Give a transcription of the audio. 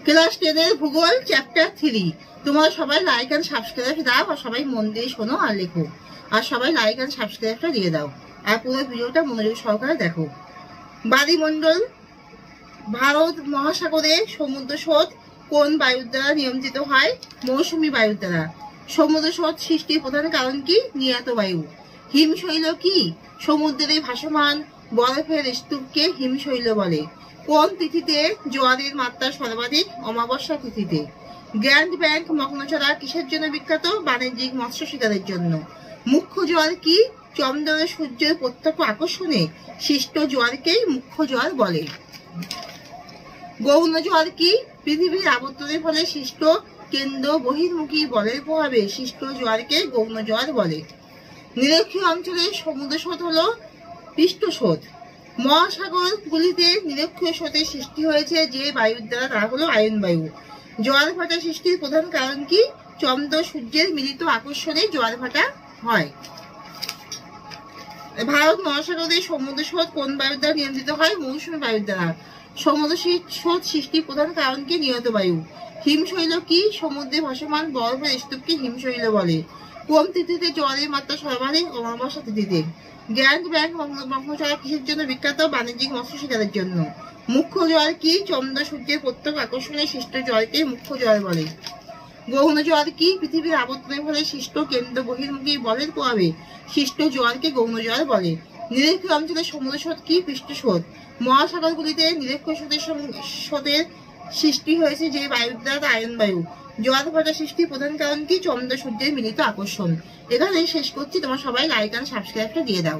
Class 10 ভূগোল chapter 3। তোমরা সবাই লাইক এন্ড সাবস্ক্রাইব দাও, আর সবাই মন দিয়ে শোনো আর লেখো, আর সবাই লাইক এন্ড সাবস্ক্রাইবটা দিয়ে দাও, আর পুরো ভিডিওটা মনোযোগ সহকারে দেখো। বায়ুমণ্ডল, ভারত মহাসাগরে সমুদ্র স্রোত কোন বায়ুর দ্বারা নিয়ন্ত্রিত হয়? মৌসুমী বায়ুর দ্বারা। সমুদ্র স্রোত সৃষ্টির প্রধান কারণ কি? নিয়ত বায়ু। হিমশৈল কি? সমুদ্রে ভাসমান বরফের স্তূপকে হিমশৈল বলে। কোন তিথিতে জোয়ারের মাত্রা সর্বাধিক? অমাবস্যা তিথিতে। গ্র্যান্ড ব্যাংক মগ্নচড়া কিসের জন্য বিখ্যাত? বাণিজ্যিক মৎস্য শিকারের জন্য। মুখ্য জোয়ার কি? চন্দ্র সূর্যের প্রত্যক্ষ আকর্ষণে সৃষ্ট জোয়ারকেই মুখ্য জোয়ার বলে। গৌণ জোয়ার কি? পৃথিবীর আবর্তনের ফলে সৃষ্ট কেন্দ্র বহির্মুখী বলের প্রভাবে সৃষ্ট জোয়ারকে গৌণ জোয়ার বলে। নিরক্ষীয় অঞ্চলে সমুদ্র স্রোত হলো পৃষ্ঠ স্রোত। মহাসাগর গুলিতে নিরক্ষীয় স্রোতের সৃষ্টি হয়েছে যে বায়ুর দ্বারা, তা হলো আয়ন বায়ু। জোয়ার ভাটা সৃষ্টির প্রধান কারণ কি? চন্দ্র সূর্যের মিলিত আকর্ষণে জোয়ার ভাটা হয়। ভারত মহাসাগরে সমুদ্র স্রোত কোন বায়ুর দ্বারা নিয়ন্ত্রিত হয়? মৌসুমী বায়ুর দ্বারা। সমুদ্র স্রোত সৃষ্টির প্রধান কারণ কি? নিয়ত বায়ু। হিমশৈল কি? সমুদ্রে ভাসমান বরফের স্তূপকে হিমশৈল বলে। কোন তিথিতে জোয়ারের মাত্রা সর্বাধিক? অমাবস্যা তিথিতে। গ্র্যান্ড ব্যাংক মগ্নচড়া কিসের জন্য বিখ্যাত? বাণিজ্যিক মৎস্য শিকারের জন্য। মুখ্য জোয়ার কি? চন্দ্র সূর্যের প্রত্যক্ষ আকর্ষণে সৃষ্ট জোয়ারকে মুখ্য জোয়ার বলে। গৌণ জোয়ার কি? পৃথিবীর আবর্তনের ফলে সৃষ্ট কেন্দ্র বহির্মুখী বলের প্রভাবে সৃষ্ট জোয়ারকে গৌণ জোয়ার বলে। নিরক্ষীয় অঞ্চলে সমুদ্র স্রোত কি? পৃষ্ঠ স্রোত। মহাসাগরগুলিতে নিরক্ষীয় স্রোতের সৃষ্টি হয়েছে যে বায়ুর দ্বারা, আয়ন বায়ু। জোয়ার ভাটা সৃষ্টির প্রধান কারণ কি? চন্দ্র সূর্যের মিলিত আকর্ষণ। এখানেই শেষ করছি, তোমরা সবাই লাইক এন্ড সাবস্ক্রাইবটা দিয়ে দাও।